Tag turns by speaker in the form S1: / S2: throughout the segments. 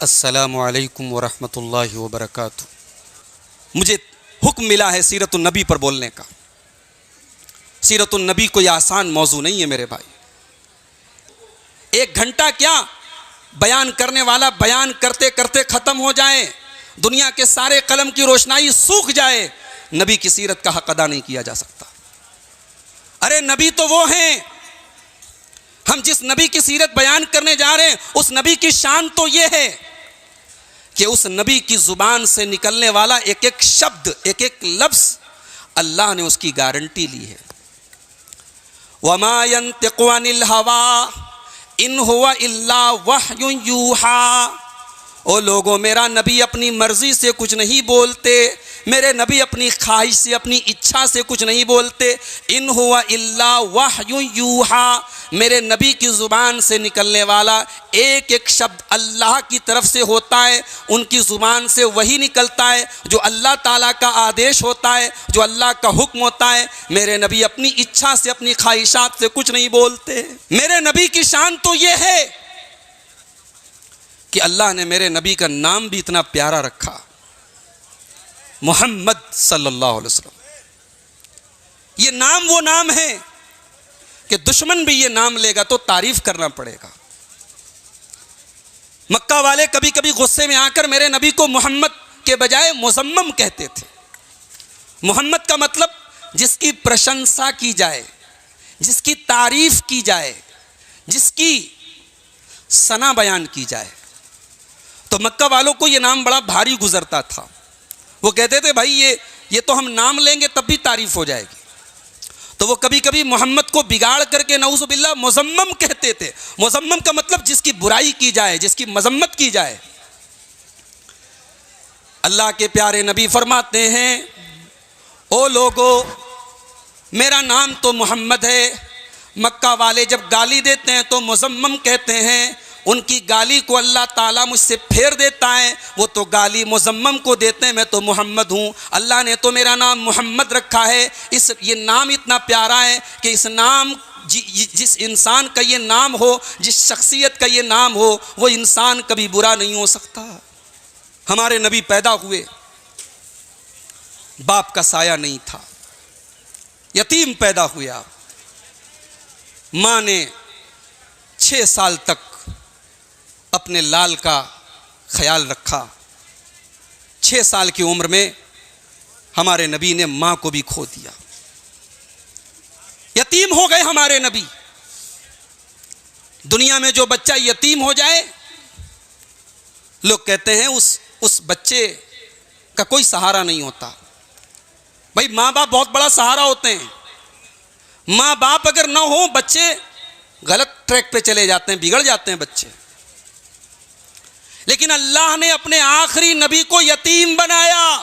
S1: अस्सलामु अलैकुम वरहमतुल्लाहि वबरकातुह। मुझे हुक्म मिला है सीरतुन नबी पर बोलने का। सीरतुन नबी कोई आसान मौजू नहीं है मेरे भाई। एक घंटा क्या बयान करने वाला बयान करते करते ख़त्म हो जाए, दुनिया के सारे कलम की रोशनाई सूख जाए, नबी की सीरत का हक अदा नहीं किया जा सकता। अरे नबी तो वो हैं, हम जिस नबी की सीरत बयान करने जा रहे हैं उस नबी की शान तो ये है कि उस नबी की ज़ुबान से निकलने वाला एक एक शब्द, एक एक लफ्ज़ अल्लाह ने उसकी गारंटी ली है। वमा यंतिक़ु अनिल हवा इन हुवा इल्ला वह्युन यूहा। ओ लोगों, मेरा नबी अपनी मर्ज़ी से कुछ नहीं बोलते, मेरे नबी अपनी ख्वाहिश से, अपनी इच्छा से कुछ नहीं बोलते। इन हुवा इल्ला वह्युन यूहा, मेरे नबी की ज़ुबान से निकलने वाला एक एक शब्द अल्लाह की तरफ से होता है। उनकी ज़ुबान से वही निकलता है जो अल्लाह ताला का आदेश होता है, जो अल्लाह का हुक्म होता है। मेरे नबी अपनी इच्छा से, अपनी ख्वाहिशात से कुछ नहीं बोलते। मेरे नबी की शान तो ये है कि अल्लाह ने मेरे नबी का नाम भी इतना प्यारा रखा, मोहम्मद सल्लल्लाहु अलैहि वसल्लम। ये नाम वो नाम है कि दुश्मन भी ये नाम लेगा तो तारीफ करना पड़ेगा। मक्का वाले कभी कभी गुस्से में आकर मेरे नबी को मोहम्मद के बजाय मुज़म्मम कहते थे। मोहम्मद का मतलब जिसकी प्रशंसा की जाए, जिसकी तारीफ की जाए, जिसकी सना बयान की जाए। तो मक्का वालों को ये नाम बड़ा भारी गुजरता था। वो कहते थे भाई ये तो हम नाम लेंगे तब भी तारीफ हो जाएगी। तो वो कभी कभी मोहम्मद को बिगाड़ करके नऊज़ु बिल्लाह मुज़म्मम कहते थे। मुज़म्मम का मतलब जिसकी बुराई की जाए, जिसकी मजम्मत की जाए। अल्लाह के प्यारे नबी फरमाते हैं, ओ लोगो, मेरा नाम तो मोहम्मद है। मक्का वाले जब गाली देते हैं तो मुज़म्मम कहते हैं, उनकी गाली को अल्लाह ताला मुझसे फेर देता है। वो तो गाली मुज़म्मम को देते हैं, मैं तो मोहम्मद हूँ। अल्लाह ने तो मेरा नाम मोहम्मद रखा है। ये नाम इतना प्यारा है कि इस नाम जिस इंसान का ये नाम हो, जिस शख्सियत का ये नाम हो, वो इंसान कभी बुरा नहीं हो सकता। हमारे नबी पैदा हुए, बाप का साया नहीं था, यतीम पैदा हुए आप। माँ ने 6 साल तक अपने लाल का ख्याल रखा। 6 साल की उम्र में हमारे नबी ने माँ को भी खो दिया, यतीम हो गए हमारे नबी। दुनिया में जो बच्चा यतीम हो जाए, लोग कहते हैं उस बच्चे का कोई सहारा नहीं होता। भाई माँ बाप बहुत बड़ा सहारा होते हैं। माँ बाप अगर ना हो, बच्चे गलत ट्रैक पे चले जाते हैं, बिगड़ जाते हैं बच्चे। लेकिन अल्लाह ने अपने आखिरी नबी को यतीम बनाया।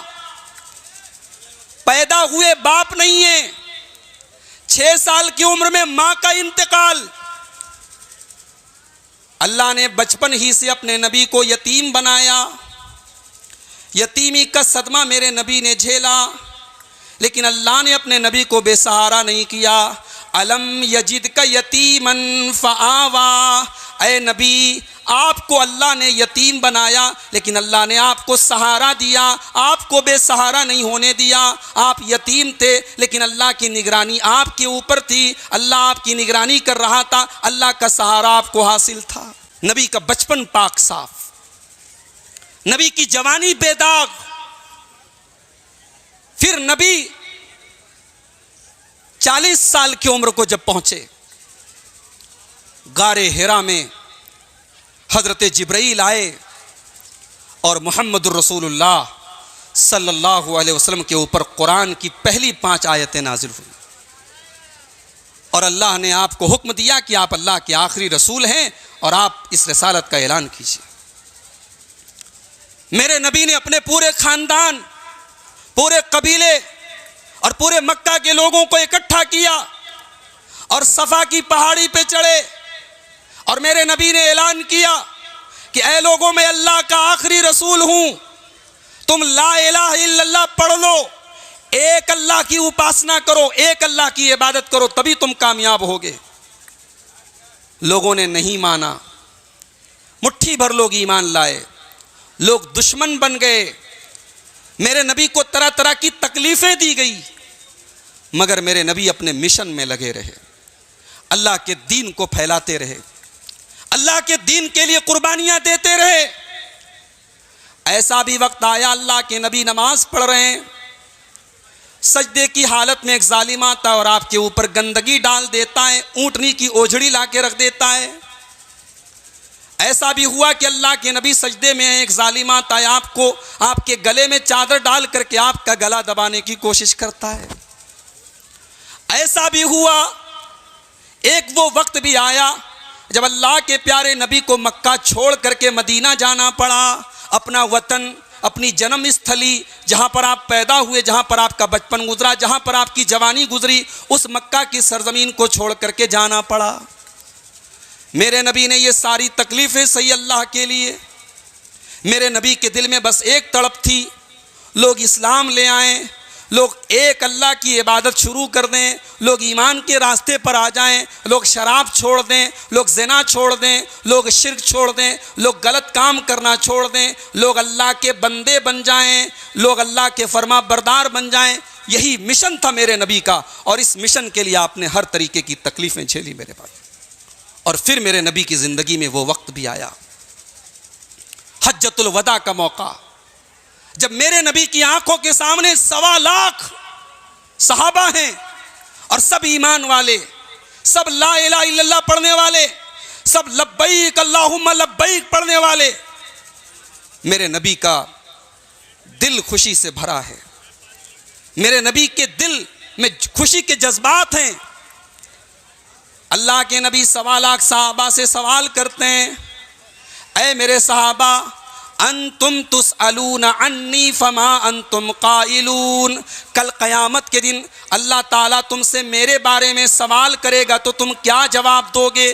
S1: पैदा हुए बाप नहीं है, 6 साल की उम्र में मां का इंतकाल। अल्लाह ने बचपन ही से अपने नबी को यतीम बनाया। यतीमी का सदमा मेरे नबी ने झेला, लेकिन अल्लाह ने अपने नबी को बेसहारा नहीं किया। अलम यजिद का यतीमन फ़आवा। ऐ नबी, आपको अल्लाह ने यतीम बनाया, लेकिन अल्लाह ने आपको सहारा दिया, आपको बेसहारा नहीं होने दिया। आप यतीम थे, लेकिन अल्लाह की निगरानी आपके ऊपर थी। अल्लाह आपकी निगरानी कर रहा था, अल्लाह का सहारा आपको हासिल था। नबी का बचपन पाक साफ, नबी की जवानी बेदाग। फिर नबी 40 साल की उम्र को जब पहुंचे, गारे हिरा में हज़रत जिब्राईल आए और मुहम्मदुर रसूलुल्लाह सल्लल्लाहु अलैहि वसल्लम के ऊपर कुरान की पहली 5 आयतें नाजिल हुई। और अल्लाह ने आपको हुक्म दिया कि आप अल्लाह के आखिरी रसूल हैं और आप इस रिसालत का ऐलान कीजिए। मेरे नबी ने अपने पूरे खानदान, पूरे कबीले और पूरे मक्का के लोगों को इकट्ठा किया और सफ़ा की पहाड़ी पे चढ़े और मेरे नबी ने ऐलान किया कि ऐ लोगों, मैं अल्लाह का आखिरी रसूल हूं। तुम ला इलाहा इल्लल्लाह पढ़ लो, एक अल्लाह की उपासना करो, एक अल्लाह की इबादत करो, तभी तुम कामयाब होगे। लोगों ने नहीं माना, मुट्ठी भर लोग ईमान लाए, लोग दुश्मन बन गए, मेरे नबी को तरह तरह की तकलीफ़ें दी गई, मगर मेरे नबी अपने मिशन में लगे रहे, अल्लाह के दीन को फैलाते रहे, अल्लाह के दीन के लिए कुर्बानियां देते रहे। ऐसा भी वक्त आया अल्लाह के नबी नमाज पढ़ रहे हैं, सजदे की हालत में एक जालिम आता है और आपके ऊपर गंदगी डाल देता है, ऊँटनी की ओझड़ी ला के रख देता है। ऐसा भी हुआ कि अल्लाह के नबी सजदे में एक जालिम आता है, आपको आपके गले में चादर डाल करके आपका गला दबाने की कोशिश करता है। ऐसा भी हुआ, एक वो वक्त भी आया जब अल्लाह के प्यारे नबी को मक्का छोड़ करके मदीना जाना पड़ा, अपना वतन, अपनी जन्म स्थली, जहाँ पर आप पैदा हुए, जहाँ पर आपका बचपन गुजरा, जहाँ पर आपकी जवानी गुजरी, उस मक्का की सरजमीन को छोड़ करके जाना पड़ा। मेरे नबी ने ये सारी तकलीफ़ें सही अल्लाह के लिए। मेरे नबी के दिल में बस एक तड़प थी, लोग इस्लाम ले आएँ, लोग एक अल्लाह की इबादत शुरू कर दें, लोग ईमान के रास्ते पर आ जाएं, लोग शराब छोड़ दें, लोग ज़िना छोड़ दें, लोग शिर्क छोड़ दें, लोग गलत काम करना छोड़ दें, लोग अल्लाह के बंदे बन जाएं, लोग अल्लाह के फरमा बरदार बन जाएं। यही मिशन था मेरे नबी का, और इस मिशन के लिए आपने हर तरीके की तकलीफ़ें झेली मेरे भाई। और फिर मेरे नबी की ज़िंदगी में वो वक्त भी आया, हज्जतुल वदा का मौका, जब मेरे नबी की आंखों के सामने 1.25 लाख सहाबा हैं और सब ईमान वाले, सब ला इलाहा इल्लल्लाह पढ़ने वाले, सब लब्बैक अल्लाहुम्मा लब्बैक पढ़ने वाले। मेरे नबी का दिल खुशी से भरा है, मेरे नबी के दिल में खुशी के जज्बात हैं। अल्लाह के नबी 1.25 लाख सहाबा से सवाल करते हैं, ऐ मेरे सहाबा, अंतुम तुसअलूना अन्नी फमा अंतुम काइलून, कल क़यामत के दिन अल्लाह ताला तुमसे मेरे बारे में सवाल करेगा तो तुम क्या जवाब दोगे?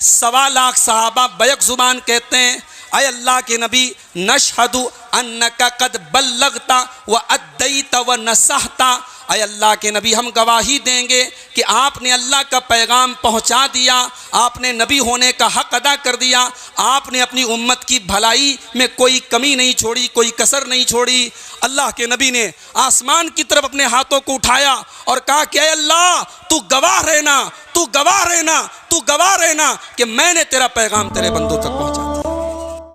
S1: 1.25 लाख सहाबा बैक ज़ुबान कहते हैं, ऐ अल्लाह के नबी, नशहदु अन्नका कद बल्लगता व अद्दैता व नसहता, ऐ अल्लाह के नबी हम गवाही देंगे कि आपने अल्लाह का पैगाम पहुंचा दिया, आपने नबी होने का हक अदा कर दिया, आपने अपनी उम्मत की भलाई में कोई कमी नहीं छोड़ी, कोई कसर नहीं छोड़ी। अल्लाह के नबी ने आसमान की तरफ अपने हाथों को उठाया और कहा कि ऐ अल्लाह, तू गवाह रहना, तू गवाह रहना, तू गवाह रहना कि मैंने तेरा पैगाम तेरे बंदों तक पहुँचा।